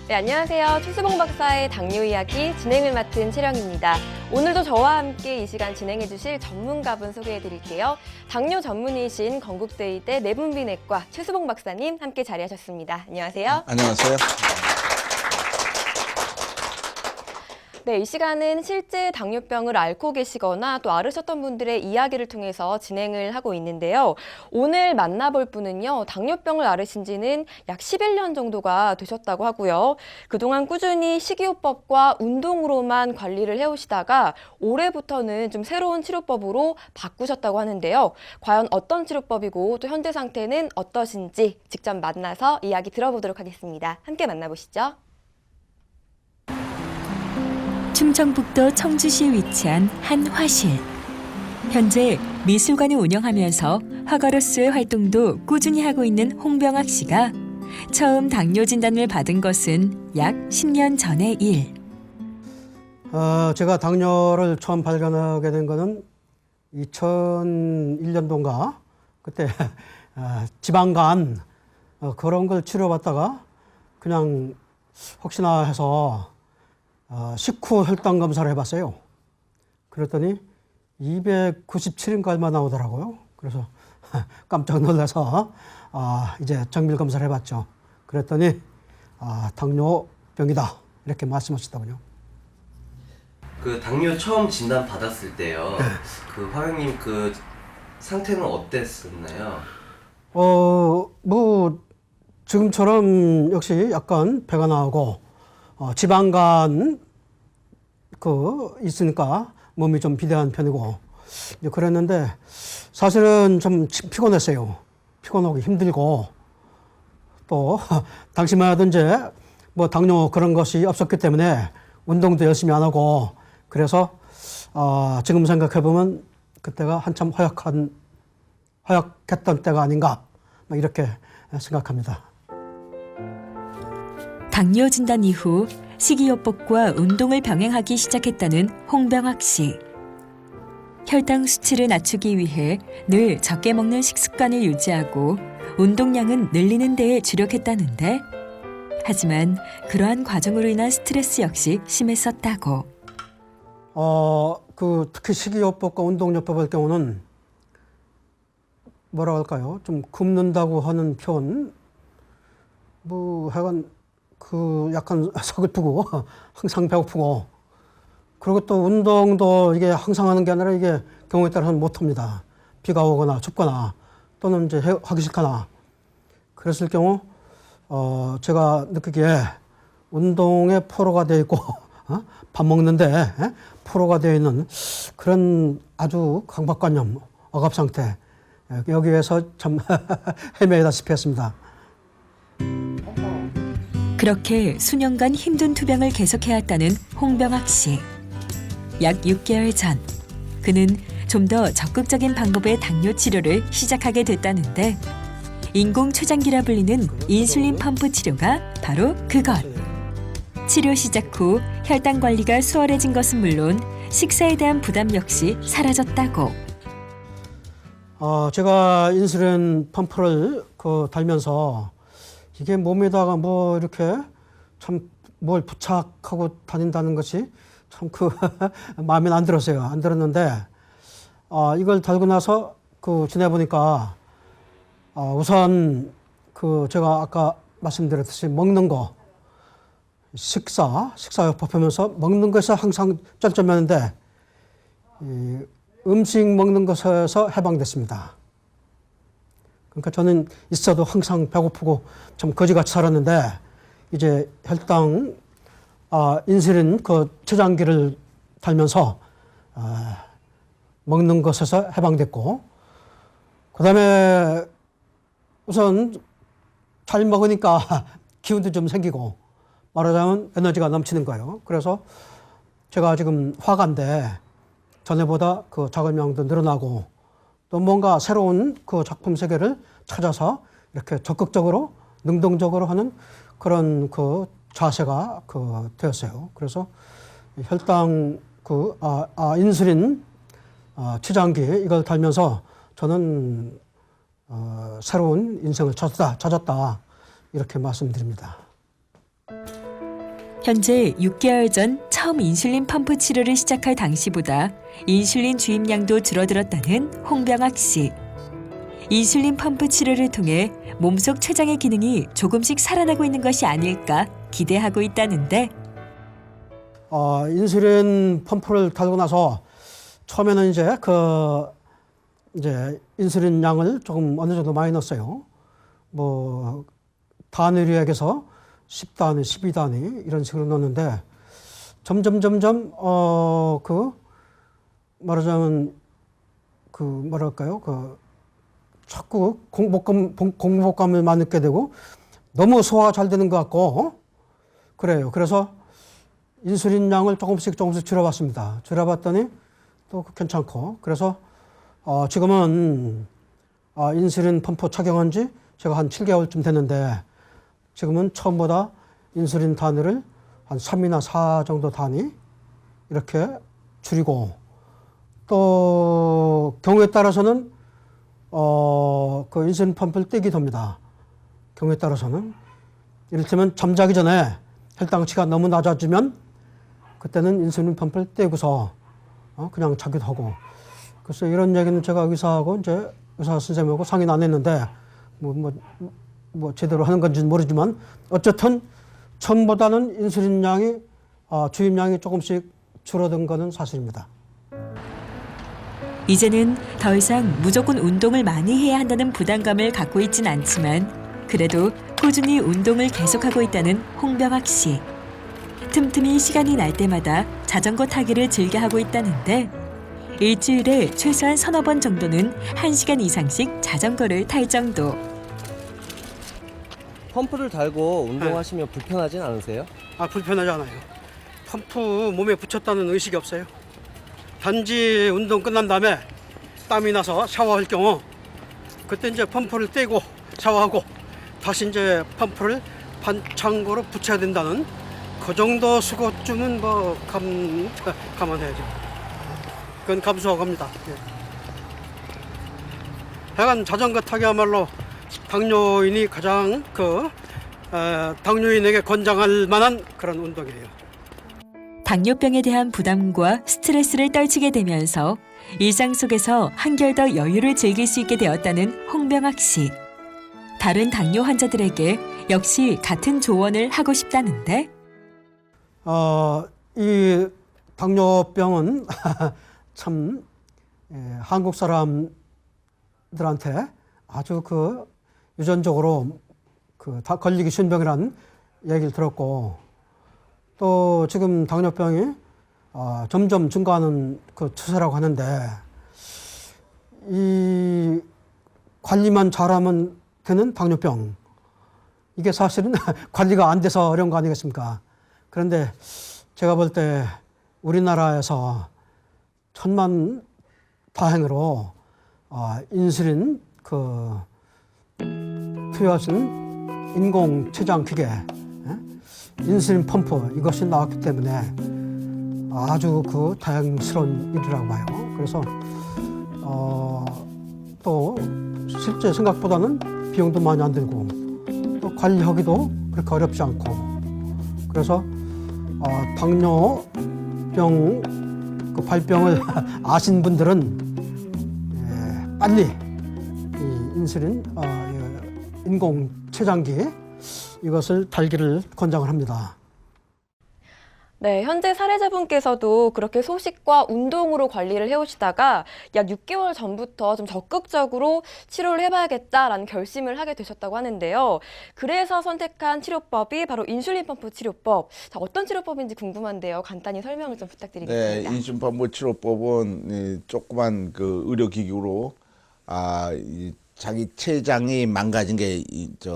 네, 안녕하세요. 최수봉 박사의 당뇨 이야기 진행을 맡은 채령입니다. 오늘도 저와 함께 이 시간 진행해 주실 전문가분 소개해 드릴게요. 당뇨 전문의이신 건국대의대 내분비내과 최수봉 박사님 함께 자리하셨습니다. 안녕하세요. 안녕하세요. 네, 이 시간은 실제 당뇨병을 앓고 계시거나 또 앓으셨던 분들의 이야기를 통해서 진행을 하고 있는데요. 오늘 만나볼 분은요, 당뇨병을 앓으신 지는 약 11년 정도가 되셨다고 하고요. 그동안 꾸준히 식이요법과 운동으로만 관리를 해오시다가 올해부터는 좀 새로운 치료법으로 바꾸셨다고 하는데요. 과연 어떤 치료법이고 또 현재 상태는 어떠신지 직접 만나서 이야기 들어보도록 하겠습니다. 함께 만나보시죠. 충청북도 청주시에 위치한 한 화실. 현재 미술관을 운영하면서 화가로서의 활동도 꾸준히 하고 있는 홍병학 씨가 처음 당뇨 진단을 받은 것은 약 10년 전의 일. 제가 당뇨를 처음 발견하게 된 거는 2001년도인가 그때 지방간 그런 걸 치료받다가 그냥 혹시나 해서 식후 혈당 검사를 해봤어요. 그랬더니 297인가 얼마 나오더라고요. 그래서 깜짝 놀라서 이제 정밀 검사를 해봤죠. 그랬더니 당뇨병이다 이렇게 말씀하시더군요. 그 당뇨 처음 진단 받았을 때요. 그 화령님 그 상태는 어땠었나요? 뭐 지금처럼 역시 약간 배가 나오고 지방간 있으니까 몸이 좀 비대한 편이고 그랬는데 사실은 좀 피곤했어요. 피곤하고 힘들고 또 당시만 하던 이제 뭐 당뇨 그런 것이 없었기 때문에 운동도 열심히 안 하고 그래서 지금 생각해 보면 그때가 한참 허약했던 때가 아닌가 이렇게 생각합니다. 당뇨 진단 이후 식이요법과 운동을 병행하기 시작했다는 홍병학 씨. 혈당 수치를 낮추기 위해 늘 적게 먹는 식습관을 유지하고 운동량은 늘리는 데에 주력했다는데 하지만 그러한 과정으로 인한 스트레스 역시 심했었다고. 특히 식이요법과 운동요법의 경우는 뭐라 할까요? 좀 굶는다고 하는 표현, 뭐 하여간 약간 서글프고 항상 배고프고 그리고 또 운동도 이게 항상 하는 게 아니라 이게 경우에 따라서는 못 합니다. 비가 오거나 춥거나 또는 이제 하기 싫거나 그랬을 경우 제가 느끼기에 운동에 포로가 되어 있고 밥 먹는데 포로가 되어 있는 그런 아주 강박관념, 억압 상태 여기에서 참 헤매다시피 했습니다. 그렇게 수년간 힘든 투병을 계속해왔다는 홍병학 씨. 약 6개월 전 그는 좀 더 적극적인 방법의 당뇨 치료를 시작하게 됐다는데 인공 췌장기라 불리는 인슐린 펌프 치료가 바로 그것. 치료 시작 후 혈당 관리가 수월해진 것은 물론 식사에 대한 부담 역시 사라졌다고. 제가 인슐린 펌프를 달면서 이게 몸에다가 뭐 이렇게 참 뭘 부착하고 다닌다는 것이 참 마음에 안 들었어요. 안 들었는데 이걸 달고 나서 지내보니까 우선 제가 아까 말씀드렸듯이 먹는 거 식사요법 하면서 먹는 것에 항상 쩔쩔매는데 음식 먹는 것에서 해방됐습니다. 그러니까 저는 있어도 항상 배고프고 참 거지같이 살았는데 이제 혈당 인슐린 췌장기를 달면서 먹는 것에서 해방됐고 그다음에 우선 잘 먹으니까 기운도 좀 생기고 말하자면 에너지가 넘치는 거예요. 그래서 제가 지금 화가인데 전에보다 작업량도 늘어나고 또 뭔가 새로운 작품 세계를 찾아서 이렇게 적극적으로 능동적으로 하는 그런 자세가 되었어요. 그래서 혈당 인슐린 췌장기 이걸 달면서 저는 새로운 인생을 찾았다 이렇게 말씀드립니다. 현재 6개월 전 처음 인슐린 펌프 치료를 시작할 당시보다 인슐린 주입량도 줄어들었다는 홍병학 씨. 인슐린 펌프 치료를 통해 몸속 췌장의 기능이 조금씩 살아나고 있는 것이 아닐까 기대하고 있다는데 인슐린 펌프를 달고 나서 처음에는 이제 인슐린 양을 조금 어느 정도 많이 넣었어요. 뭐 단위력에서 10단위, 12단위 이런 식으로 넣었는데 점점 말하자면 자꾸 공복감을 많이 느끼게 되고 너무 소화가 잘 되는 것 같고 그래요. 그래서 인슐린 양을 조금씩 줄여봤습니다. 줄여봤더니 또 괜찮고 그래서 지금은 인슐린 펌프 착용한 지 제가 한 7개월쯤 됐는데 지금은 처음보다 인슐린 단위를 한 3이나 4 정도 단위 이렇게 줄이고 또 경우에 따라서는 그 인슐린 펌프를 떼기도 합니다. 경우에 따라서는 이를테면 잠자기 전에 혈당치가 너무 낮아지면 그때는 인슐린 펌프를 떼고서 그냥 자기도 하고 그래서 이런 얘기는 제가 의사하고 이제 의사 선생님하고 상의는 안 했는데 뭐 제대로 하는 건지는 모르지만 어쨌든 처음보다는 인슐린 양이 주입량이 조금씩 줄어든 거는 사실입니다. 이제는 더 이상 무조건 운동을 많이 해야 한다는 부담감을 갖고 있진 않지만 그래도 꾸준히 운동을 계속하고 있다는 홍병학 씨. 틈틈이 시간이 날 때마다 자전거 타기를 즐겨 하고 있다는데 일주일에 최소한 서너 번 정도는 1시간 이상씩 자전거를 탈 정도. 펌프를 달고 운동하시면 불편하진 않으세요? 불편하지 않아요. 펌프 몸에 붙였다는 의식이 없어요. 단지 운동 끝난 다음에 땀이 나서 샤워할 경우 그때 이제 펌프를 떼고 샤워하고 다시 이제 펌프를 반창고로 붙여야 된다는 그 정도 수고쯤은 감안해야죠. 그건 감수하고 합니다. 하여간 자전거 타기야말로 당뇨인이 가장 당뇨인에게 권장할 만한 그런 운동이에요. 당뇨병에 대한 부담과 스트레스를 떨치게 되면서 일상 속에서 한결 더 여유를 즐길 수 있게 되었다는 홍병학 씨. 다른 당뇨 환자들에게 역시 같은 조언을 하고 싶다는데 이 당뇨병은 참 한국 사람들한테 아주 유전적으로 다 걸리기 쉬운 병이라는 얘기를 들었고 또 지금 당뇨병이 점점 증가하는 추세라고 하는데 이 관리만 잘하면 되는 당뇨병 이게 사실은 관리가 안 돼서 어려운 거 아니겠습니까? 그런데 제가 볼 때 우리나라에서 천만다행으로 인슐린 투여할 수 있는 인공 췌장 기계 인슐린 펌프 이것이 나왔기 때문에 아주 다행스러운 일이라고 봐요. 그래서 또 실제 생각보다는 비용도 많이 안 들고 또 관리하기도 그렇게 어렵지 않고 그래서 당뇨병 발병을 아신 분들은 빨리 이 인슐린 인공 췌장기 이것을 달기를 권장을 합니다. 네, 현재 사례자분께서도 그렇게 소식과 운동으로 관리를 해오시다가 약 6개월 전부터 좀 적극적으로 치료를 해봐야겠다라는 결심을 하게 되셨다고 하는데요. 그래서 선택한 치료법이 바로 인슐린 펌프 치료법. 자, 어떤 치료법인지 궁금한데요. 간단히 설명을 좀 부탁드리겠습니다. 네, 인슐린 펌프 치료법은 조그만 의료기기로 자기 췌장이 망가진 게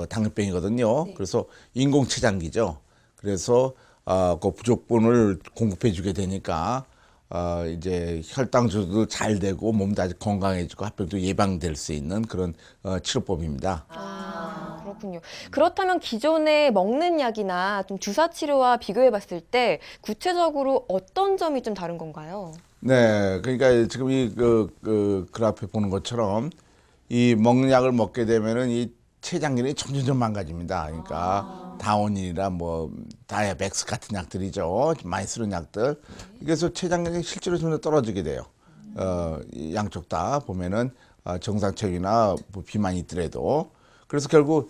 당뇨병이거든요. 네. 그래서 인공 췌장기죠. 그래서 그 부족분을 공급해주게 되니까 이제 혈당조도 잘 되고 몸도 아주 건강해지고 합병도 예방될 수 있는 그런 치료법입니다. 그렇군요. 그렇다면 기존에 먹는 약이나 좀 주사 치료와 비교해봤을 때 구체적으로 어떤 점이 좀 다른 건가요? 네, 그러니까 지금 이 그래프에 보는 것처럼 이 먹는 약을 먹게 되면은 이 췌장기능이 점점 망가집니다. 그러니까 다원이나 뭐 다이아백스 같은 약들이죠. 많이 쓰는 약들. 그래서 췌장량이 실제로 좀 더 떨어지게 돼요. 이 양쪽 다 보면은 정상 체중이나 뭐 비만이 있더라도. 그래서 결국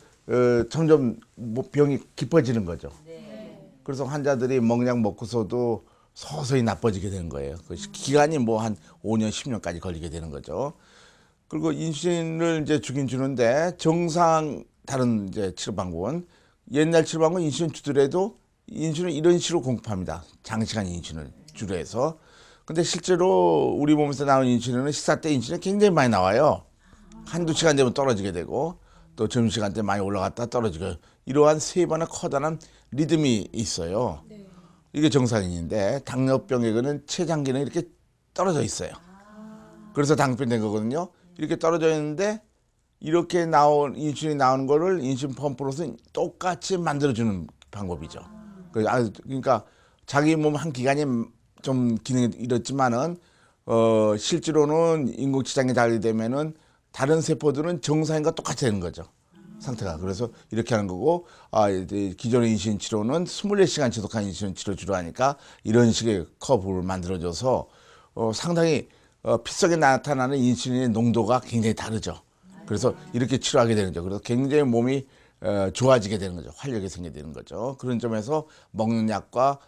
점점 뭐 병이 깊어지는 거죠. 그래서 환자들이 먹약 먹고서도 서서히 나빠지게 되는 거예요. 그 기간이 뭐 한 5년, 10년까지 걸리게 되는 거죠. 그리고 인슐린을 이제 주긴 주는데 정상 다른 이제 치료 방법은 옛날 치료 방법은 인슐린 주더라도 인슐린 이런 식으로 공급합니다. 장시간 인슐린을 주로 해서. 근데 실제로 우리 몸에서 나오는 인슐린은 식사 때 인슐린이 굉장히 많이 나와요. 한두 시간 되면 떨어지게 되고 또 점심시간 때 많이 올라갔다 떨어지고 이러한 세 번의 커다란 리듬이 있어요. 이게 정상인인데 당뇨병에게는 췌장 기능이 이렇게 떨어져 있어요. 그래서 당뇨병 된 거거든요. 이렇게 떨어져 있는데 이렇게 나온 인슐린이 나오는 거를 인슐린 펌프로서 똑같이 만들어주는 방법이죠. 그러니까 자기 몸 한 기관이 좀 기능이 이렇지만은 실제로는 인공췌장이 달리되면은 다른 세포들은 정상인과 똑같이 되는 거죠. 상태가. 그래서 이렇게 하는 거고, 이제 기존의 인슐린 치료는 24시간 지속한 인슐린 치료 주로 하니까 이런 식의 커브를 만들어줘서 상당히 피속에 나타나는 인슐린의 농도가 굉장히 다르죠. 그래서 이렇게 치료하게 되는 거죠. 그래서 굉장히 몸이 좋아지게 되는 거죠. 활력이 생기게 되는 거죠. 그런 점에서 먹는 약과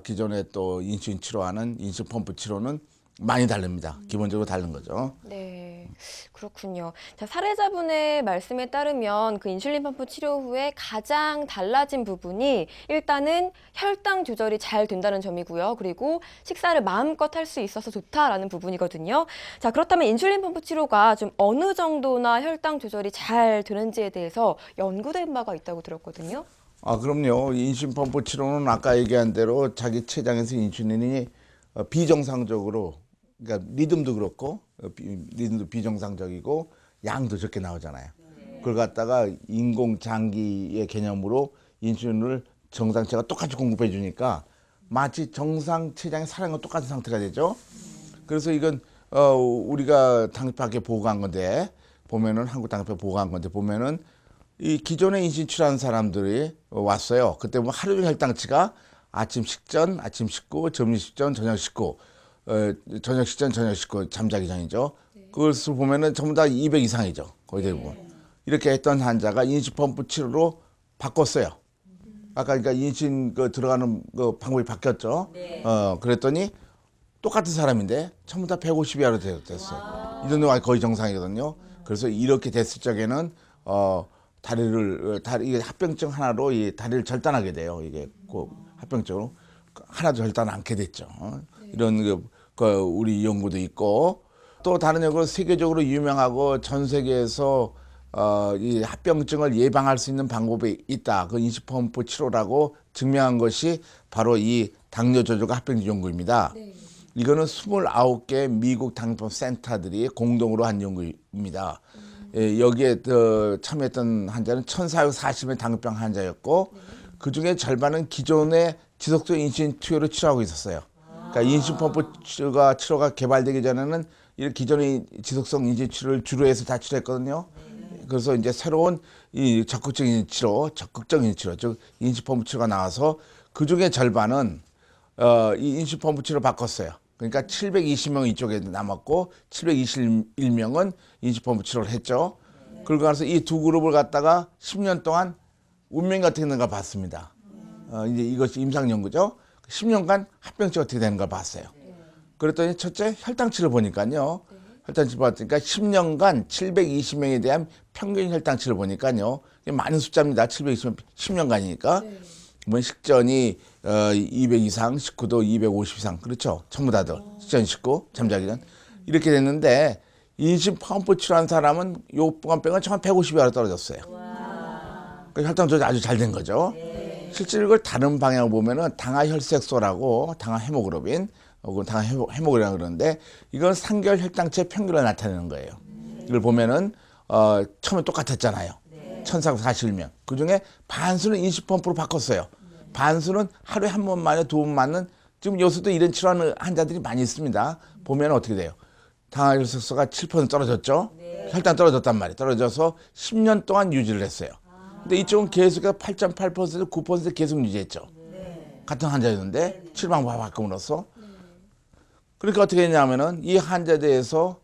기존에 또 인슐린 치료하는 인슐린 펌프 치료는 많이 다릅니다. 기본적으로 다른 거죠. 네, 그렇군요. 자, 사례자분의 말씀에 따르면 그 인슐린 펌프 치료 후에 가장 달라진 부분이 일단은 혈당 조절이 잘 된다는 점이고요. 그리고 식사를 마음껏 할 수 있어서 좋다라는 부분이거든요. 자, 그렇다면 인슐린 펌프 치료가 좀 어느 정도나 혈당 조절이 잘 되는지에 대해서 연구된 바가 있다고 들었거든요. 그럼요. 인슐린 펌프 치료는 아까 얘기한 대로 자기 췌장에서 인슐린이 비정상적으로, 그러니까 리듬도 그렇고 리듬도 비정상적이고 양도 적게 나오잖아요. 그걸 갖다가 인공장기의 개념으로 인슐린을 정상체가 똑같이 공급해 주니까 마치 정상 췌장의 사량과 똑같은 상태가 되죠. 그래서 이건 우리가 당뇨병에 보고한 건데 보면은 한국 당뇨병 보고한 건데 보면은 이 기존에 인슐린 치료하는 사람들이 왔어요. 그때 보면 하루 종일 혈당치가 아침 식전, 아침 식후, 점심 식전, 저녁 식후, 저녁 식전, 저녁 식후, 잠자기 전이죠. 그것을 보면은 전부 다 200 이상이죠. 거의 대부분. 이렇게 했던 환자가 인슐린 펌프 치료로 바꿨어요. 아까 그러니까 인슐린 들어가는 그 방법이 바뀌었죠. 그랬더니 똑같은 사람인데 전부 다 150 이하로 됐어요. 이 정도가 거의 정상이거든요. 그래서 이렇게 됐을 적에는 이게 합병증 하나로 이 다리를 절단하게 돼요. 이게 꼭 합병증으로 하나도 절단 않게 됐죠. 이런 우리 연구도 있고 또 다른 연구는 세계적으로 유명하고 전 세계에서 이 합병증을 예방할 수 있는 방법이 있다. 그 인슐린 펌프 치료라고 증명한 것이 바로 이 당뇨 조절과 합병증 연구입니다. 이거는 29개 미국 당뇨 센터들이 공동으로 한 연구입니다. 여기에 참여했던 환자는 1,440명의 당뇨병 환자였고 그중에 절반은 기존의 지속적 인슐린 투여로 치료하고 있었어요. 그러니까 인슐린 펌프 치료가 개발되기 전에는 이 기존의 지속성 인슐린 치료를 주로 해서 다 치료했거든요. 그래서 이제 새로운 이 적극적인 치료, 즉 인슐린 펌프 치료가 나와서 그중에 절반은 이 인슐린 펌프 치료를 바꿨어요. 그러니까 720명 이쪽에 남았고 721명은 인슐린 펌프 치료를 했죠. 그러고 나서 이 두 그룹을 갖다가 10년 동안 운명이 어떻게 되는가 봤습니다. 이제 이것이 임상 연구죠. 10년간 합병증이 어떻게 되는가 봤어요. 그랬더니 첫째 혈당치를 보니까요. 혈당치를 봤으니까 10년간 720명에 대한 평균 혈당치를 보니까요. 많은 숫자입니다. 720명 10년간이니까. 뭐 식전이 200 이상, 식후도 250 이상. 그렇죠. 전부 다들 식전, 식후, 잠자기 전. 이렇게 됐는데 인슐린 펌프 치료한 사람은 요병은 정말 150 이하로 떨어졌어요. 그러니까 혈당 조절이 아주 잘 된 거죠. 실제로 이걸 다른 방향으로 보면은 당화혈색소라고 당화헤모글로빈 혹은 당화헤모글로빈이라고 그러는데 이건 상결 혈당치의 평균을 나타내는 거예요. 이걸 보면은 처음에 똑같았잖아요. 1,441명. 그중에 반수는 인슐린 펌프로 바꿨어요. 반수는 하루에 한 번 만에 두 번 맞는 지금 요새도 이런 치료하는 환자들이 많이 있습니다. 보면 어떻게 돼요? 당화혈색소가 7% 떨어졌죠. 혈당 떨어졌단 말이에요. 떨어져서 10년 동안 유지를 했어요. 근데 이쪽은 계속 8.8%, 9% 계속 유지했죠. 같은 환자였는데 치료 방법 바꿈으로써. 그러니까 어떻게 했냐면은 이 환자대에서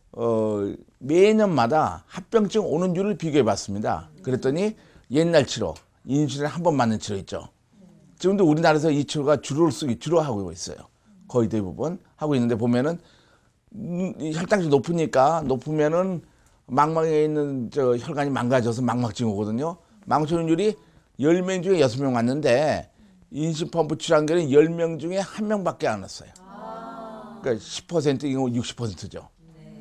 매년마다 합병증 오는 줄을 비교해 봤습니다. 그랬더니 옛날 치료, 인슐린 한 번 맞는 치료 있죠. 지금도 우리나라에서 이 치료가 주로 하고 있어요. 거의 대부분 하고 있는데 보면은 이 혈당이 높으면은 망막에 있는 저 혈관이 망가져서 망막증 오거든요. 망막증률이 10명 중에 6명 왔는데 인슐린펌프 치료한 게는 10명 중에 1명밖에 안 왔어요. 그러니까 10% 이거 60%죠.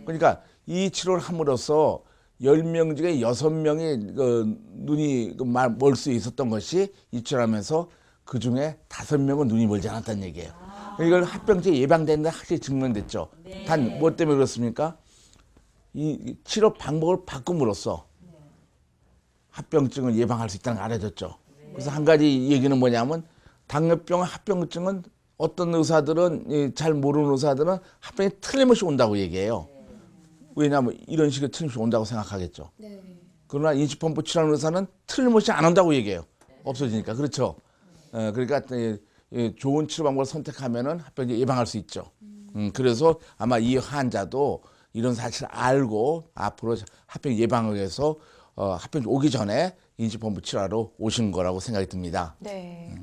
그러니까 이 치료를 함으로써 10명 중에 6명이 눈이 멀 수 있었던 것이 이 치료하면서 그 중에 5명은 눈이 멀지 않았다는 얘기예요. 이걸 합병증 예방되는 데 확실히 증명됐죠. 단 뭐 때문에 그렇습니까? 이 치료 방법을 바꿈으로써 합병증을 예방할 수 있다는 걸 알려줬죠. 그래서 한 가지 얘기는 뭐냐면 당뇨병, 합병증은 어떤 의사들은 잘 모르는 의사들은 합병이 틀림없이 온다고 얘기해요. 왜냐하면 이런 식의 틀림없이 온다고 생각하겠죠. 그러나 인슐린펌프 치료하는 의사는 틀림없이 안 온다고 얘기해요. 없어지니까. 그렇죠. 그러니까 좋은 치료 방법을 선택하면은 합병증 예방할 수 있죠. 그래서 아마 이 환자도 이런 사실을 알고 앞으로 합병 예방을 위해서 합병증 오기 전에 인슐린펌프 치료하러 오신 거라고 생각이 듭니다. 네.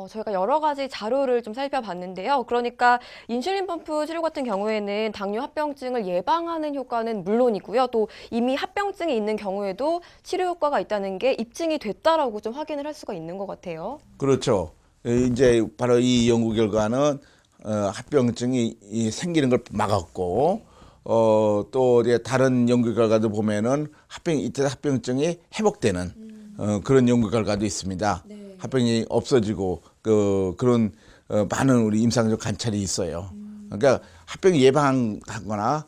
저희가 여러 가지 자료를 좀 살펴봤는데요. 그러니까 인슐린 펌프 치료 같은 경우에는 당뇨 합병증을 예방하는 효과는 물론이고요. 또 이미 합병증이 있는 경우에도 치료 효과가 있다는 게 입증이 됐다라고 좀 확인을 할 수가 있는 것 같아요. 그렇죠. 이제 바로 이 연구 결과는 합병증이 생기는 걸 막았고 또 이제 다른 연구 결과도 보면은 이때 합병증이 회복되는 그런 연구 결과도 있습니다. 합병이 없어지고 그런 많은 우리 임상적 관찰이 있어요. 그러니까 합병 예방하거나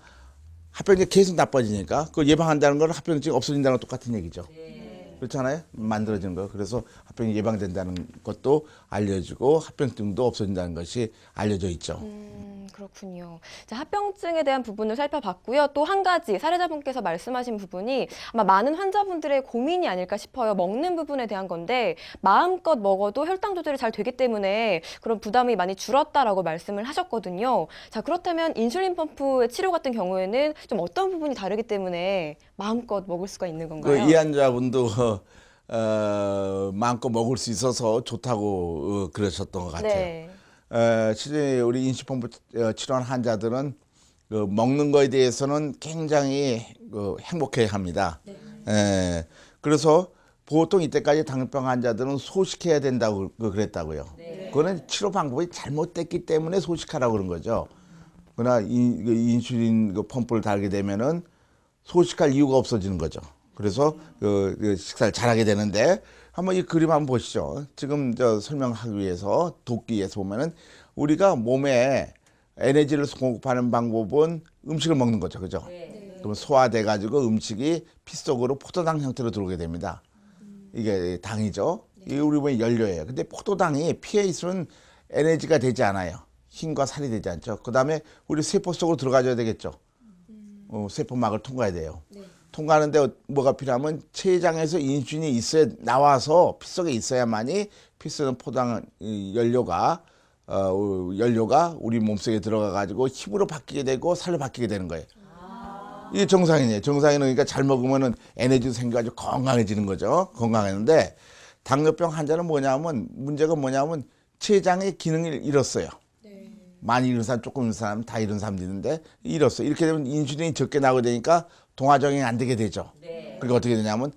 합병이 계속 나빠지니까 그 예방한다는 건 합병증이 없어진다는 건 똑같은 얘기죠. 그렇잖아요. 만들어지는 거. 그래서 합병이 예방된다는 것도 알려지고 합병증도 없어진다는 것이 알려져 있죠. 그렇군요. 자, 합병증에 대한 부분을 살펴봤고요. 또 한 가지 사례자분께서 말씀하신 부분이 아마 많은 환자분들의 고민이 아닐까 싶어요. 먹는 부분에 대한 건데 마음껏 먹어도 혈당 조절이 잘 되기 때문에 그런 부담이 많이 줄었다라고 말씀을 하셨거든요. 자, 그렇다면 인슐린 펌프 치료 같은 경우에는 좀 어떤 부분이 다르기 때문에 마음껏 먹을 수가 있는 건가요? 이 환자분도 마음껏 먹을 수 있어서 좋다고 그러셨던 것 같아요. 네. 실제 우리 인슐린펌프 치료한 환자들은 먹는 거에 대해서는 굉장히 행복해합니다. 그래서 보통 이때까지 당뇨병 환자들은 소식해야 된다고 그랬다고요. 그거는 치료 방법이 잘못됐기 때문에 소식하라고 그런 거죠. 그러나 인슐린 펌프를 달게 되면은 소식할 이유가 없어지는 거죠. 그래서 식사를 잘하게 되는데 한번 이 그림 한번 보시죠. 지금 설명하기 위해서 돕기 위해서 보면은 우리가 몸에 에너지를 공급하는 방법은 음식을 먹는 거죠, 그죠? 그럼 소화돼 가지고 음식이 피 속으로 포도당 형태로 들어오게 됩니다. 이게 당이죠. 이게 우리 몸의 연료예요. 근데 포도당이 피에 있으면 에너지가 되지 않아요. 힘과 살이 되지 않죠. 그 다음에 우리 세포 속으로 들어가줘야 되겠죠. 세포막을 통과해야 돼요. 통과하는데 뭐가 필요하면 췌장에서 인슐린이 나와서 피 속에 있어야만이 피 속에 포도당 연료가 우리 몸속에 들어가 가지고 힘으로 바뀌게 되고 살로 바뀌게 되는 거예요. 이게 정상이에요. 정상인은 그러니까 잘 먹으면은 에너지도 생겨가지고 건강해지는 거죠. 건강했는데 당뇨병 환자는 문제가 뭐냐면 췌장의 기능을 잃었어요. 많이 잃은 사람, 조금 잃은 사람, 다 잃은 사람도 있는데 잃었어요. 이렇게 되면 인슐린이 적게 나오게 되니까 동화정이 안 되게 되죠. 그러니까 어떻게 되냐면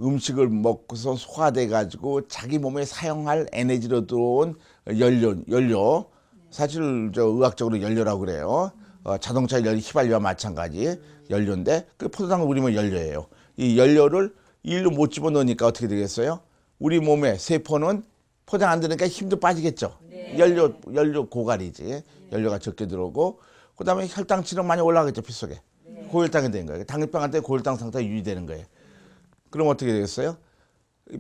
음식을 먹고서 소화돼 가지고 자기 몸에 사용할 에너지로 들어온 연료. 사실 의학적으로 연료라고 그래요. 자동차 연료, 휘발유와 마찬가지 연료인데 그 포도당을 우리 몸의 연료예요. 이 연료를 일로 못 집어넣으니까 어떻게 되겠어요? 우리 몸의 세포는 포장 안 되니까 힘도 빠지겠죠. 연료 고갈이지. 연료가 적게 들어오고 그다음에 혈당치는 많이 올라가겠죠, 피 속에. 고혈당이 되는 거예요. 당뇨병한테 고혈당 상태가 유지되는 거예요. 그럼 어떻게 되겠어요?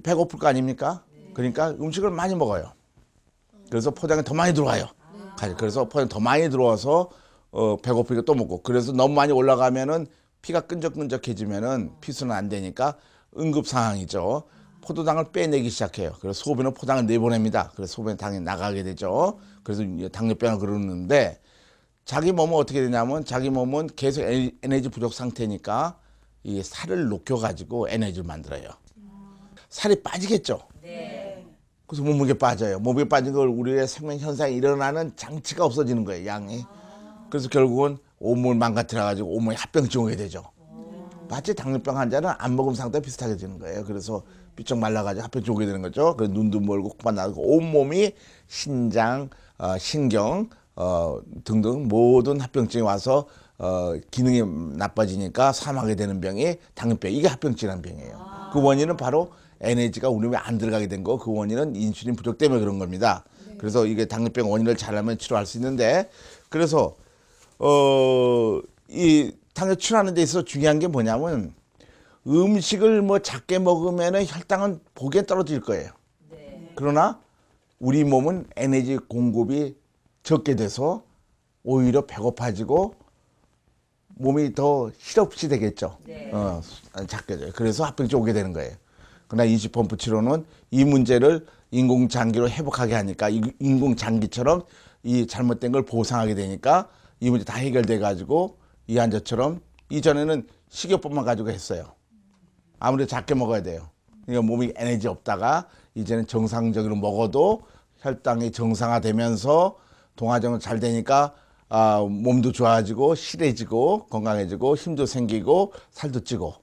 배고플 거 아닙니까? 그러니까 음식을 많이 먹어요. 그래서 포장이 더 많이 들어와요. 그래서 포장이 더 많이 들어와서 배고프니까 또 먹고. 그래서 너무 많이 올라가면은 피가 끈적끈적해지면은 피수는 안 되니까 응급 상황이죠. 포도당을 빼내기 시작해요. 그래서 소변은 포당을 내보냅니다. 그래서 소변이 당연히 나가게 되죠. 그래서 이제 당뇨병을 그러는데 자기 몸은 어떻게 되냐면 자기 몸은 계속 에너지 부족 상태니까 이 살을 녹여가지고 에너지를 만들어요. 살이 빠지겠죠. 그래서 몸무게 빠져요. 몸무게 빠진 걸 우리의 생명 현상이 일어나는 장치가 없어지는 거예요. 양이. 그래서 결국은 온몸을 망가뜨려가지고 온몸에 합병증 오게 되죠. 마치 당뇨병 환자는 안 먹은 상태와 비슷하게 되는 거예요. 그래서 삐쩍 말라가지고 합병증 오게 되는 거죠. 그 눈도 멀고 코만 나고 온몸이 신장, 신경 등등 모든 합병증이 와서 기능이 나빠지니까 사망하게 되는 병이 당뇨병. 이게 합병증이라는 병이에요. 그 원인은 바로 에너지가 우리 몸에 안 들어가게 된 거. 그 원인은 인슐린 부족 때문에 그런 겁니다. 그래서 이게 당뇨병 원인을 잘하면 치료할 수 있는데 그래서 이 당뇨 치료하는 데 있어서 중요한 게 뭐냐면 음식을 뭐 작게 먹으면은 혈당은 보기엔 떨어질 거예요. 그러나 우리 몸은 에너지 공급이 적게 돼서 오히려 배고파지고 몸이 더 실없이 되겠죠. 작게 돼요. 그래서 합병증 오게 되는 거예요. 그러나 인슐린펌프 치료는 이 문제를 인공장기로 회복하게 하니까 인공장기처럼 이 잘못된 걸 보상하게 되니까 이 문제 다 해결돼 가지고 이 환자처럼 이전에는 식이요법만 가지고 했어요. 아무래도 작게 먹어야 돼요. 그러니까 몸이 에너지 없다가 이제는 정상적으로 먹어도 혈당이 정상화되면서 동화적으로 잘 되니까 몸도 좋아지고 실해지고 건강해지고 힘도 생기고 살도 찌고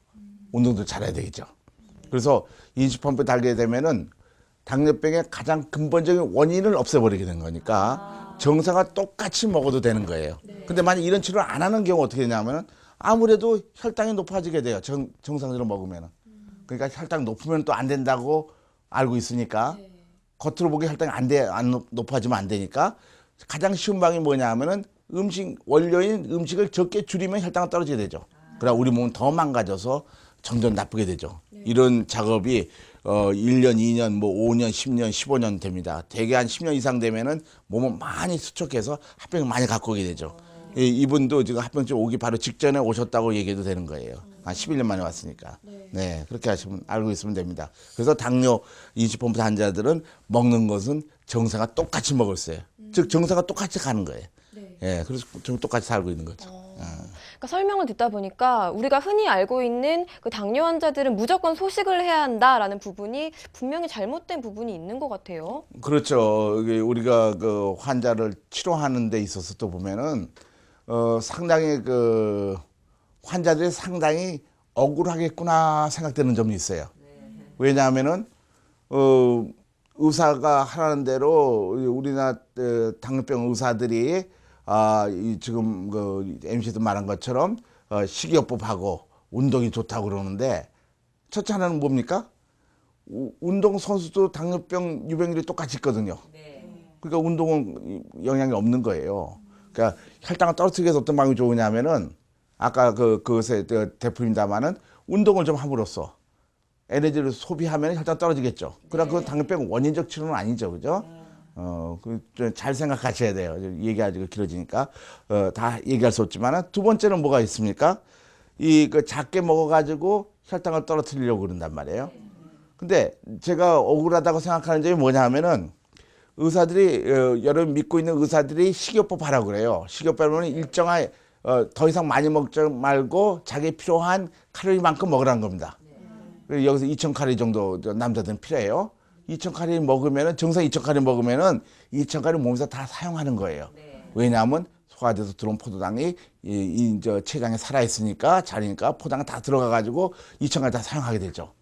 운동도 잘해야 되겠죠. 그래서 인슐린펌프 달게 되면은 당뇨병의 가장 근본적인 원인을 없애버리게 된 거니까 정상과 똑같이 먹어도 되는 거예요. 근데 만약 이런 치료를 안 하는 경우 어떻게 되냐면은 아무래도 혈당이 높아지게 돼요. 정상적으로 먹으면은. 그러니까 혈당 높으면 또 안 된다고 알고 있으니까 겉으로 보기 혈당이 안 높아지면 안 되니까 가장 쉬운 방법이 뭐냐 하면은 원료인 음식을 적게 줄이면 혈당이 떨어지게 되죠. 그러나 우리 몸은 더 망가져서 점점 나쁘게 되죠. 이런 작업이 1년, 2년, 뭐 5년, 10년, 15년 됩니다. 대개 한 10년 이상 되면은 몸을 많이 수척해서 합병을 많이 갖고 오게 되죠. 이분도 지금 합병증 오기 바로 직전에 오셨다고 얘기해도 되는 거예요. 한 11년 만에 왔으니까. 네, 그렇게 하시면 알고 있으면 됩니다. 그래서 당뇨 인슐린펌프 환자들은 먹는 것은 정상과 똑같이 먹을 수 있어요. 즉 정상과 똑같이 가는 거예요. 예, 그래서 좀 똑같이 살고 있는 거죠. 그러니까 설명을 듣다 보니까 우리가 흔히 알고 있는 그 당뇨 환자들은 무조건 소식을 해야 한다라는 부분이 분명히 잘못된 부분이 있는 것 같아요. 그렇죠. 이게 우리가 그 환자를 치료하는 데 있어서 또 보면은 상당히 그 환자들이 상당히 억울하겠구나 생각되는 점이 있어요. 왜냐하면은 의사가 하라는 대로 우리나라 당뇨병 의사들이 지금 그 MC도 말한 것처럼 식이요법하고 운동이 좋다고 그러는데 첫째 하나는 뭡니까? 운동 선수도 당뇨병 유병률이 똑같이 있거든요. 그러니까 운동은 영향이 없는 거예요. 그러니까 혈당을 떨어뜨리기 위해서 어떤 방법이 좋으냐면은 아까 그것의 대표입니다마는 운동을 좀 함으로써 에너지를 소비하면 혈당 떨어지겠죠. 그러나 그건 당뇨병 원인적 치료는 아니죠, 그죠? 잘 생각하셔야 돼요. 얘기하기가 길어지니까 다 얘기할 수 없지만 두 번째는 뭐가 있습니까? 그 작게 먹어가지고 혈당을 떨어뜨리려고 그런단 말이에요. 근데 제가 억울하다고 생각하는 점이 뭐냐 하면은 의사들이 여러분 믿고 있는 의사들이 식이요법 하라고 그래요. 식이요법은 일정한 더 이상 많이 먹지 말고 자기 필요한 칼로리만큼 먹으라는 겁니다. 여기서 2,000칼로리 정도 남자들은 필요해요. 2,000칼로리 먹으면은 정상 2,000칼로리 먹으면은 2,000칼로리 몸에서 다 사용하는 거예요. 왜냐하면 소화돼서 들어온 포도당이 저 췌장에 살아 있으니까 자리니까 포당이 다 들어가 가지고 2,000칼로리 다 사용하게 되죠.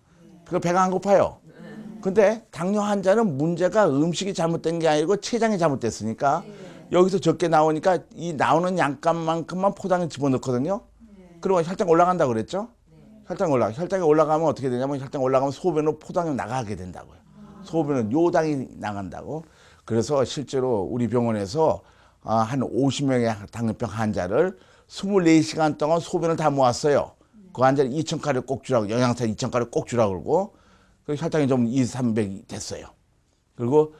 그 배가 안 고파요. 근데 당뇨 환자는 문제가 음식이 잘못된 게 아니고 췌장이 잘못됐으니까 여기서 적게 나오니까 이 나오는 양값만큼만 포당에 집어넣거든요. 그러면 혈당 올라간다고 그랬죠? 혈당이 올라가면 어떻게 되냐면 혈당이 올라가면 소변으로 포당이 나가게 된다고요. 소변은 요당이 나간다고. 그래서 실제로 우리 병원에서 한 50명의 당뇨병 환자를 24시간 동안 소변을 다 모았어요. 그 환자를 2,000칼로리 꼭 주라고, 영양소 2,000칼로리 꼭 주라고 그러고, 그 혈당이 좀 200, 300이 됐어요. 그리고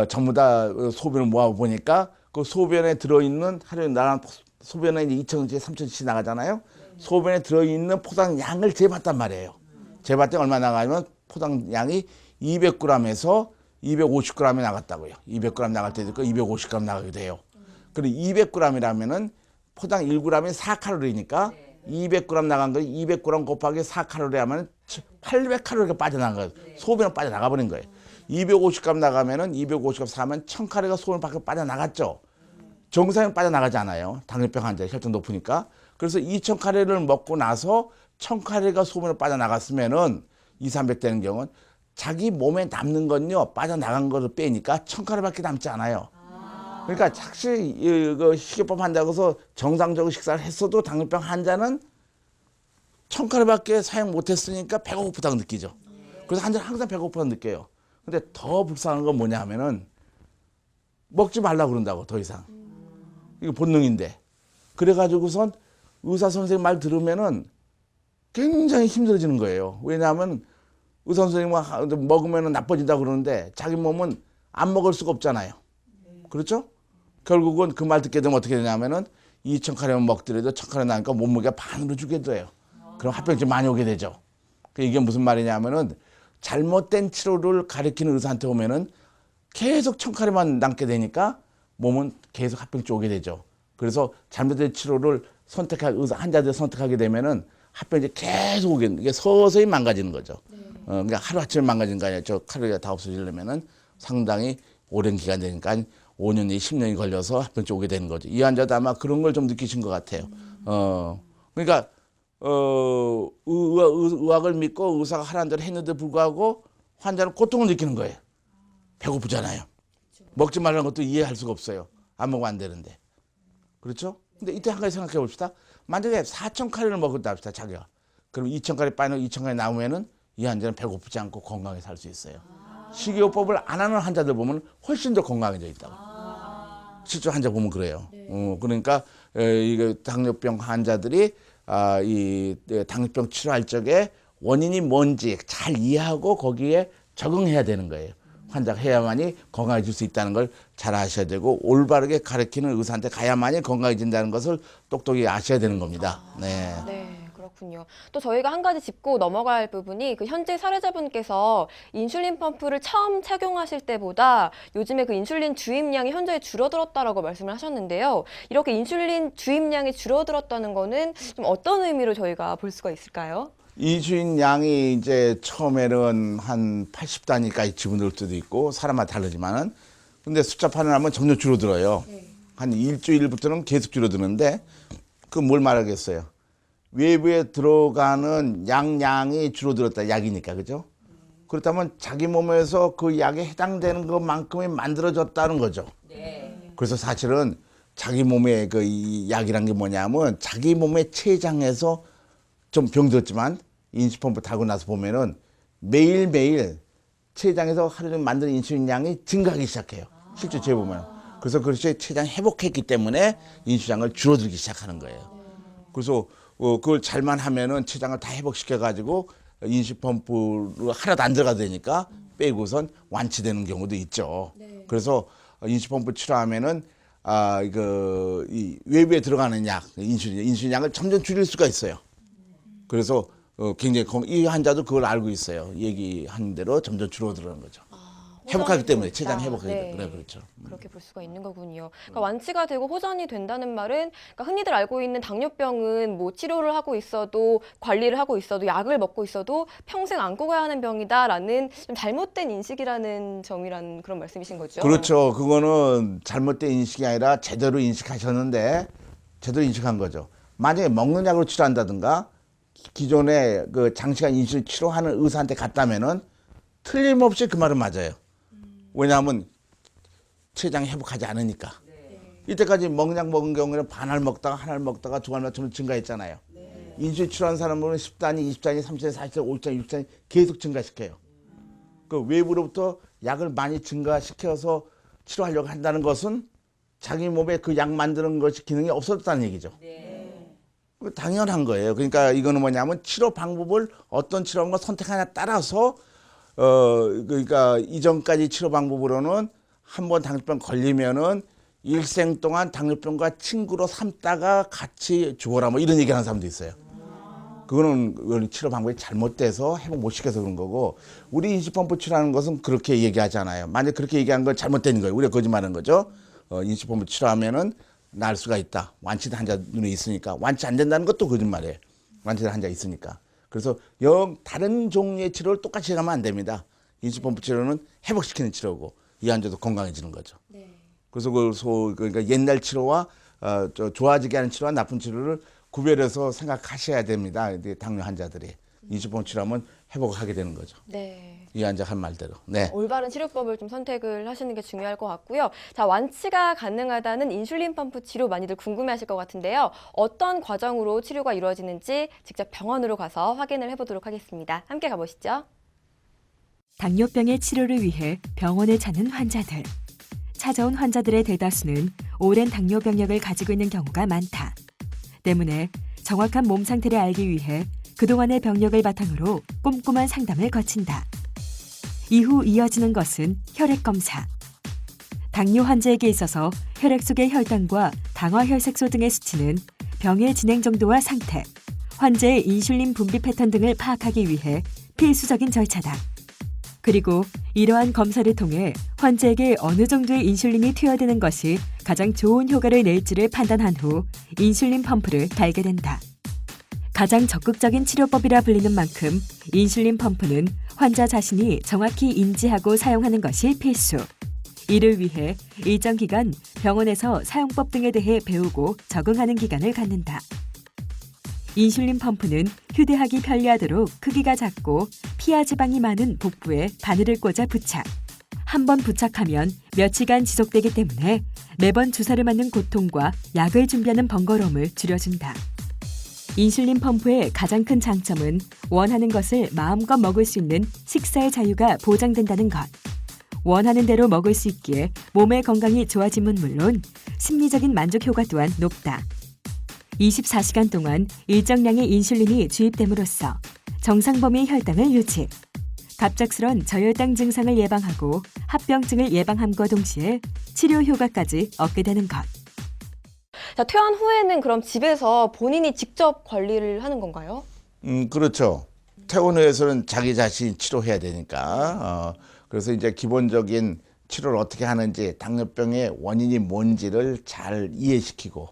전부 다 소변을 모아보니까 그 소변에 들어있는, 하루에 나랑 소변에 이제 2,000씩, 3,000씩 나가잖아요. 소변에 들어있는 포당 양을 재봤단 말이에요. 재봤더니 얼마 나가냐면 포장량이 200g에서 250g이 나갔다고요. 200g 나갈 때도 있고 250g 나가기도 해요. 그리고 200g이라면은 포장 1g이 4칼로리니까 200g 나간 거 200g 곱하기 4칼로리 하면 800칼로리가 빠져나간 거예요. 소변은 빠져나가 버린 거예요. 250g 나가면은 250g 사면 1000칼로리가 소변 밖에 빠져나갔죠. 정상은 빠져나가지 않아요. 당뇨병 환자 혈당 높으니까. 그래서 2000칼로리를 먹고 나서 1000칼로리가 소변으로 빠져나갔으면은 200, 300 되는 경우는 자기 몸에 남는 건요 빠져나간 거를 빼니까 1000칼로리밖에 남지 않아요. 그러니까 착시 이거 식이요법 환자고 해서 정상적으로 식사를 했어도 당뇨병 환자는 1000칼로리밖에 사용 못했으니까 배고프다고 느끼죠. 그래서 환자는 항상 배고프다고 느껴요. 근데 더 불쌍한 건 뭐냐 하면은 먹지 말라고 그런다고 더 이상. 이거 본능인데. 그래가지고선 의사 선생님 말 들으면은 굉장히 힘들어지는 거예요. 왜냐하면 의사 선생님은 먹으면 나빠진다고 그러는데 자기 몸은 안 먹을 수가 없잖아요. 그렇죠? 결국은 그 말 듣게 되면 어떻게 되냐면은 2000칼로리만 먹더라도 1000칼로리 나니까 몸무게가 반으로 줄게 돼요. 그럼 합병증 많이 오게 되죠. 이게 무슨 말이냐면은 잘못된 치료를 가리키는 의사한테 오면은 계속 1000칼로리만 남게 되니까 몸은 계속 합병증 오게 되죠. 그래서 잘못된 치료를 의사 환자들이 선택하게 되면은 합병증 계속 오게 이게 서서히 망가지는 거죠. 그러니까 하루아침에 망가지는 거 아니에요. 저 칼로리가 다 없어지려면은 상당히 오랜 기간 되니까 5년이 10년이 걸려서 합병증 오게 되는 거죠. 이 환자도 아마 그런 걸 좀 느끼신 것 같아요. 그러니까 의학을 믿고 의사가 하라는 대로 했는데 불구하고 환자는 고통을 느끼는 거예요. 배고프잖아요. 먹지 말라는 것도 이해할 수가 없어요. 안 먹으면 안 되는데. 그렇죠? 근데 이때 한 가지 생각해 봅시다. 만약에 4000칼로리를 먹었다 합시다, 자기가. 그럼 2000칼로리 빠지고 2000칼로리 나오면은 이 환자는 배고프지 않고 건강하게 살 수 있어요. 식이요법을 안 하는 환자들 보면 훨씬 더 건강해져 있다고. 실제 환자 보면 그래요. 그러니까 이게 당뇨병 환자들이 이 당뇨병 치료할 적에 원인이 뭔지 잘 이해하고 거기에 적응해야 되는 거예요. 환자가 해야만이 건강해질 수 있다는 걸 잘 아셔야 되고 올바르게 가르치는 의사한테 가야만이 건강해진다는 것을 똑똑히 아셔야 되는 겁니다. 네. 네, 그렇군요. 또 저희가 한 가지 짚고 넘어갈 할 부분이 그 현재 사례자분께서 인슐린 펌프를 처음 착용하실 때보다 요즘에 그 인슐린 주입량이 현저히 줄어들었다라고 말씀을 하셨는데요. 이렇게 인슐린 주입량이 줄어들었다는 거는 좀 어떤 의미로 저희가 볼 수가 있을까요? 인슐린 양이 이제 처음에는 한 80단위까지 집어넣을 수도 있고 사람마다 다르지만은 근데 숫자판을 하면 점점 줄어들어요. 한 일주일부터는 계속 줄어드는데 그 뭘 말하겠어요. 외부에 들어가는 양이 줄어들었다. 약이니까 그죠? 그렇다면 자기 몸에서 그 약에 해당되는 것만큼이 만들어졌다는 거죠. 그래서 사실은 자기 몸에 그 이 약이란 게 뭐냐면 자기 몸의 췌장에서 좀 병들었지만 인슐린펌프 달고 나서 보면은 매일매일 췌장에서 하루 종일 만드는 인슐린 양이 증가하기 시작해요. 실제 재보면. 그래서 그렇지 췌장 회복했기 때문에 인슐린량을 줄어들기 시작하는 거예요. 그래서 그걸 잘만 하면은 췌장을 다 회복시켜 가지고 인슐린펌프로 하나도 안 들어가도 되니까 빼고선 완치되는 경우도 있죠. 그래서 인슐린펌프 치료하면은 이 외부에 들어가는 약 인슐린 양을 점점 줄일 수가 있어요. 그래서 굉장히 이 환자도 그걸 알고 있어요. 얘기한 대로 점점 줄어드는 거죠. 회복하기 때문에 췌장 회복하기 때문에 그렇죠. 그렇게 볼 수가 있는 거군요. 그러니까 완치가 되고 호전이 된다는 말은 그러니까 흔히들 알고 있는 당뇨병은 뭐 치료를 하고 있어도 관리를 하고 있어도 약을 먹고 있어도 평생 안고 가야 하는 병이다라는 좀 잘못된 인식이라는 점이라는 그런 말씀이신 거죠? 그렇죠. 그거는 잘못된 인식이 아니라 제대로 인식하셨는데 제대로 인식한 거죠. 만약에 먹는 약으로 치료한다든가 기존에 그 장시간 인슐린 치료하는 의사한테 갔다면은 틀림없이 그 말은 맞아요. 왜냐하면 췌장이 회복하지 않으니까. 이때까지 먹는 먹은 경우에는 반알 먹다가 한 알 먹다가 두 알 맞추면 증가했잖아요. 인슐린 치료하는 사람들은 10단위, 20단위, 30단위, 40단위, 50단위, 60단위 계속 증가시켜요. 그 외부로부터 약을 많이 증가시켜서 치료하려고 한다는 것은 자기 몸에 그 약 만드는 것이 기능이 없어졌다는 얘기죠. 당연한 거예요. 그러니까 이거는 뭐냐면 치료 방법을 어떤 치료 방법을 선택하냐에 따라서 그러니까 이전까지 치료 방법으로는 한번 당뇨병 걸리면은 일생 동안 당뇨병과 친구로 삼다가 같이 죽어라 뭐 이런 얘기하는 사람도 있어요. 그거는 치료 방법이 잘못돼서 회복 못 시켜서 그런 거고, 우리 인수펌프 치료하는 것은 그렇게 얘기하잖아요. 만약 그렇게 얘기한 건 잘못된 거예요. 우리가 거짓말하는 거죠. 인수펌프 치료하면은 나을 수가 있다. 완치된 환자 눈에 있으니까. 완치 안 된다는 것도 거짓말이에요. 완치된 환자 있으니까. 그래서 다른 종류의 치료를 똑같이 하면 안 됩니다. 인수펌프 치료는 회복시키는 치료고, 이 환자도 건강해지는 거죠. 그래서 그러니까 옛날 치료와 좋아지게 하는 치료와 나쁜 치료를 구별해서 생각하셔야 됩니다. 당뇨 환자들이 인수펌프 치료하면 회복하게 되는 거죠. 네. 이 환자 한 말대로. 네. 올바른 치료법을 좀 선택을 하시는 게 중요할 것 같고요. 자, 완치가 가능하다는 인슐린 펌프 치료 많이들 궁금해하실 것 같은데요. 어떤 과정으로 치료가 이루어지는지 직접 병원으로 가서 확인을 해보도록 하겠습니다. 함께 가보시죠. 당뇨병의 치료를 위해 병원에 찾는 환자들. 찾아온 환자들의 대다수는 오랜 당뇨 병력을 가지고 있는 경우가 많다. 때문에 정확한 몸 상태를 알기 위해 그동안의 병력을 바탕으로 꼼꼼한 상담을 거친다. 이후 이어지는 것은 혈액 검사. 당뇨 환자에게 있어서 혈액 속의 혈당과 당화혈색소 등의 수치는 병의 진행 정도와 상태, 환자의 인슐린 분비 패턴 등을 파악하기 위해 필수적인 절차다. 그리고 이러한 검사를 통해 환자에게 어느 정도의 인슐린이 투여되는 것이 가장 좋은 효과를 낼지를 판단한 후 인슐린 펌프를 달게 된다. 가장 적극적인 치료법이라 불리는 만큼 인슐린 펌프는 환자 자신이 정확히 인지하고 사용하는 것이 필수. 이를 위해 일정 기간 병원에서 사용법 등에 대해 배우고 적응하는 기간을 갖는다. 인슐린 펌프는 휴대하기 편리하도록 크기가 작고 피하 지방이 많은 복부에 바늘을 꽂아 부착. 한 번 부착하면 며칠간 지속되기 때문에 매번 주사를 맞는 고통과 약을 준비하는 번거로움을 줄여준다. 인슐린 펌프의 가장 큰 장점은 원하는 것을 마음껏 먹을 수 있는 식사의 자유가 보장된다는 것. 원하는 대로 먹을 수 있기에 몸의 건강이 좋아짐은 물론 심리적인 만족 효과 또한 높다. 24시간 동안 일정량의 인슐린이 주입됨으로써 정상 범위의 혈당을 유지, 갑작스런 저혈당 증상을 예방하고 합병증을 예방함과 동시에 치료 효과까지 얻게 되는 것. 자, 퇴원 후에는 그럼 집에서 본인이 직접 관리를 하는 건가요? 그렇죠. 퇴원 후에서는 자기 자신 치료해야 되니까. 그래서 이제 기본적인 치료를 어떻게 하는지, 당뇨병의 원인이 뭔지를 잘 이해시키고,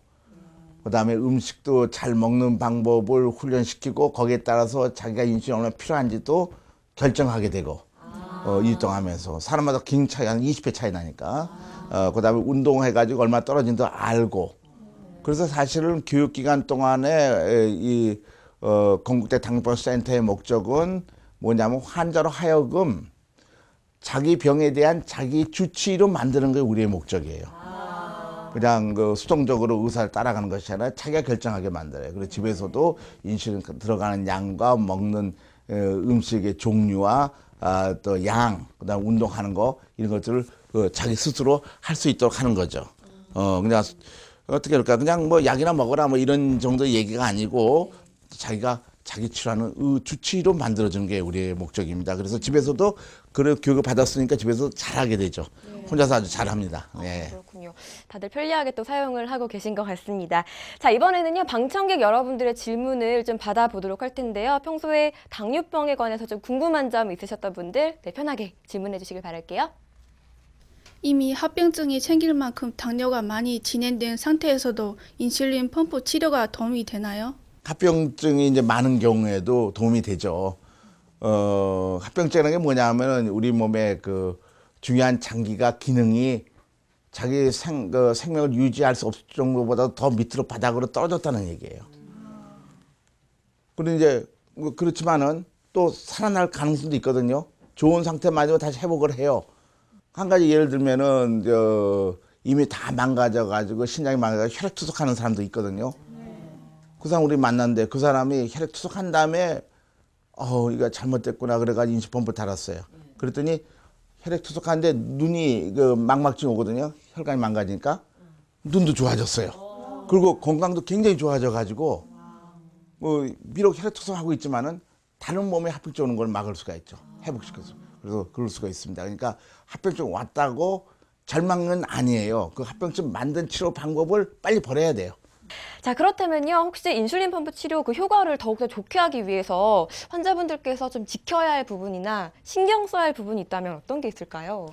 그다음에 음식도 잘 먹는 방법을 훈련시키고, 거기에 따라서 자기가 인슐린이 얼마나 필요한지도 결정하게 되고, 일정하면서 사람마다 긴 차이 한 20배 차이 나니까, 그다음에 운동해가지고 얼마 떨어진지도 알고. 그래서 사실은 교육기간 동안에 이 건국대 당뇨병 센터의 목적은 뭐냐면 환자로 하여금 자기 병에 대한 자기 주치의로 만드는 게 우리의 목적이에요. 그냥 수동적으로 의사를 따라가는 것이 아니라 자기가 결정하게 만들어요. 그리고 집에서도 인슐린 들어가는 양과 먹는 음식의 종류와 또 양, 그다음 운동하는 거 이런 것들을 자기 스스로 할 수 있도록 하는 거죠. 그냥 어떻게 할까? 그냥 뭐 약이나 먹어라 뭐 이런 정도 얘기가 아니고 자기가 자기 치료하는 주치의로 만들어주는 게 우리의 목적입니다. 그래서 집에서도 그런 교육을 받았으니까 집에서 잘하게 되죠. 혼자서 아주 잘합니다. 네. 그렇군요. 다들 편리하게 또 사용을 하고 계신 것 같습니다. 자, 이번에는요, 방청객 여러분들의 질문을 좀 받아보도록 할 텐데요. 평소에 당뇨병에 관해서 좀 궁금한 점 있으셨던 분들 편하게 질문해 주시길 바랄게요. 이미 합병증이 생길 만큼 당뇨가 많이 진행된 상태에서도 인슐린 펌프 치료가 도움이 되나요? 합병증이 이제 많은 경우에도 도움이 되죠. 합병증이라는 게 뭐냐면은 우리 몸의 그 중요한 장기가 기능이 자기 생명을 유지할 수 없을 정도보다 더 밑으로 바닥으로 떨어졌다는 얘기예요. 그런데 이제 그렇지만은 또 살아날 가능성도 있거든요. 좋은 상태만으로 다시 회복을 해요. 한 가지 예를 들면은 이미 다 망가져가지고 신장이 망가져서 혈액 투석하는 사람도 있거든요. 그 사람 우리 만났는데 그 사람이 혈액 투석한 다음에 이거 잘못됐구나 그래가지고 인수펌프 달았어요. 그랬더니 혈액 투석하는데 눈이 망막증 오거든요. 혈관이 망가지니까 눈도 좋아졌어요. 그리고 건강도 굉장히 좋아져가지고 비록 혈액 투석하고 있지만은 다른 몸에 합병증 오는 걸 막을 수가 있죠. 회복시켜서. 그래서 그럴 수가 있습니다. 그러니까 합병증 왔다고 절망은 아니에요. 그 합병증 만든 치료 방법을 빨리 버려야 돼요. 자, 그렇다면요. 혹시 인슐린 펌프 치료 그 효과를 더욱더 좋게 하기 위해서 환자분들께서 좀 지켜야 할 부분이나 신경 써야 할 부분이 있다면 어떤 게 있을까요?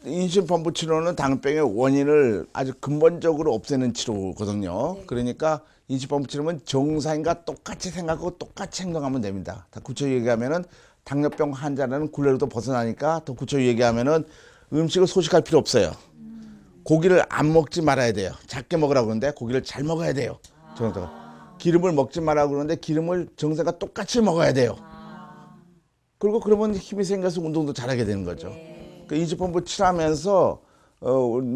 인슐린 펌프 치료는 당뇨병의 원인을 아주 근본적으로 없애는 치료거든요. 그러니까 인슐린 펌프 치료는 정상인과 똑같이 생각하고 똑같이 행동하면 됩니다. 다 구체적으로 얘기하면은 당뇨병 환자는 굴레로도 벗어나니까 더 구체적으로 얘기하면은 음식을 소식할 필요 없어요. 고기를 안 먹지 말아야 돼요. 작게 먹으라고 그러는데 고기를 잘 먹어야 돼요. 기름을 먹지 말라고 그러는데 기름을 정상과 똑같이 먹어야 돼요. 그리고 그러면 힘이 생겨서 운동도 잘하게 되는 거죠. 그 인슐린 펌프 치료하면서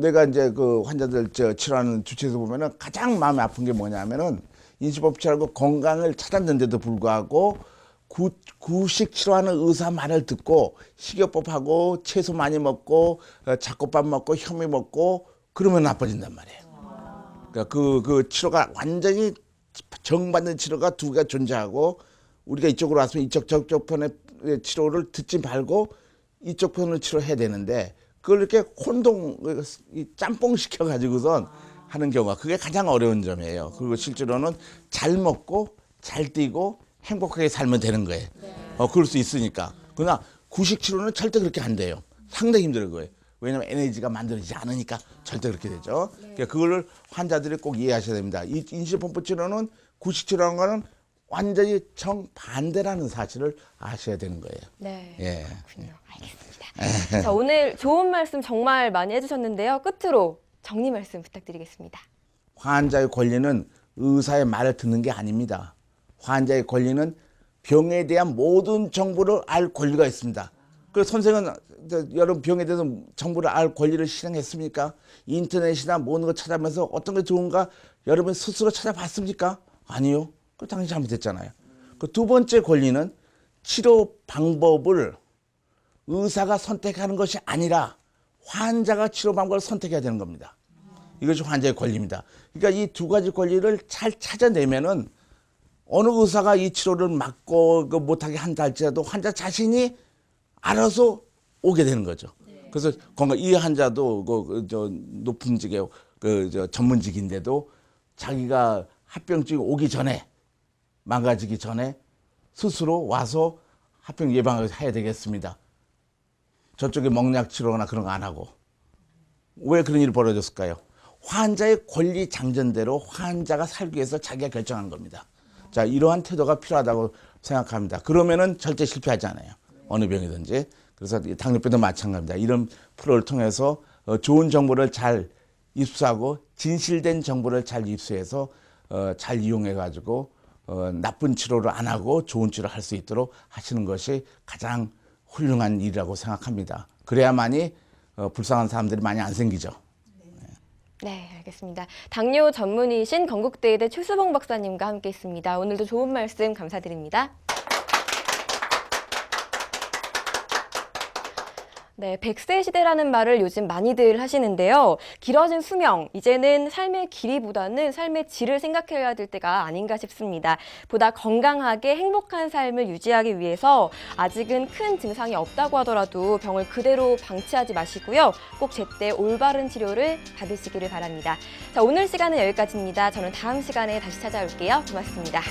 내가 이제 그 환자들 치료하는 주치에서 보면은 가장 마음이 아픈 게 뭐냐면은 인슐린 펌프 치료하고 건강을 찾았는데도 불구하고 구식 치료하는 의사 말을 듣고 식이요법하고 채소 많이 먹고 잡곡밥 먹고 현미 먹고 그러면 나빠진단 말이에요. 그러니까 그 치료가 완전히 정받는 치료가 두 개가 존재하고 우리가 이쪽으로 왔으면 저쪽 편의 치료를 듣지 말고 이쪽 편을 치료해야 되는데 그걸 이렇게 짬뽕 시켜가지고선 하는 경우가 그게 가장 어려운 점이에요. 그리고 실제로는 잘 먹고 잘 뛰고 행복하게 살면 되는 거예요. 그럴 수 있으니까. 그러나 구식 치료는 절대 그렇게 안 돼요. 상당히 힘든 거예요. 왜냐하면 에너지가 만들어지지 않으니까 절대 그렇게 되죠. 그러니까 그거를 환자들이 꼭 이해하셔야 됩니다. 이 인슐린 펌프 치료는 구식 치료라는 거는 완전히 정반대라는 사실을 아셔야 되는 거예요. 네. 예. 그렇군요. 알겠습니다. 자, 오늘 좋은 말씀 정말 많이 해주셨는데요. 끝으로 정리 말씀 부탁드리겠습니다. 환자의 권리는 의사의 말을 듣는 게 아닙니다. 환자의 권리는 병에 대한 모든 정보를 알 권리가 있습니다. 그 선생은 여러분 병에 대해서 정보를 알 권리를 실행했습니까? 인터넷이나 모든 걸 찾아보면서 어떤 게 좋은가 여러분 스스로 찾아봤습니까? 아니요. 그 당연히 잘못했잖아요. 그 두 번째 권리는 치료 방법을 의사가 선택하는 것이 아니라 환자가 치료 방법을 선택해야 되는 겁니다. 이것이 환자의 권리입니다. 그러니까 이 두 가지 권리를 잘 찾아내면은 어느 의사가 이 치료를 막고 못하게 한다 할지라도 환자 자신이 알아서 오게 되는 거죠. 그래서 이 환자도 높은 직의 전문직인데도 자기가 합병증이 오기 전에 망가지기 전에 스스로 와서 합병 예방을 해야 되겠습니다. 저쪽에 먹약 치료나 그런 거 안 하고. 왜 그런 일이 벌어졌을까요? 환자의 권리 장전대로 환자가 살기 위해서 자기가 결정한 겁니다. 자, 이러한 태도가 필요하다고 생각합니다. 그러면은 절대 실패하지 않아요. 어느 병이든지. 그래서 당뇨병도 마찬가지입니다. 이런 프로를 통해서 좋은 정보를 잘 입수하고 진실된 정보를 잘 입수해서 잘 이용해가지고 나쁜 치료를 안 하고 좋은 치료를 할 수 있도록 하시는 것이 가장 훌륭한 일이라고 생각합니다. 그래야만이 불쌍한 사람들이 많이 안 생기죠. 네, 알겠습니다. 당뇨 전문의신 건국대의대 최수봉 박사님과 함께했습니다. 오늘도 좋은 말씀 감사드립니다. 네, 100세 시대라는 말을 요즘 많이들 하시는데요. 길어진 수명, 이제는 삶의 길이보다는 삶의 질을 생각해야 될 때가 아닌가 싶습니다. 보다 건강하게 행복한 삶을 유지하기 위해서 아직은 큰 증상이 없다고 하더라도 병을 그대로 방치하지 마시고요. 꼭 제때 올바른 치료를 받으시기를 바랍니다. 자, 오늘 시간은 여기까지입니다. 저는 다음 시간에 다시 찾아올게요. 고맙습니다.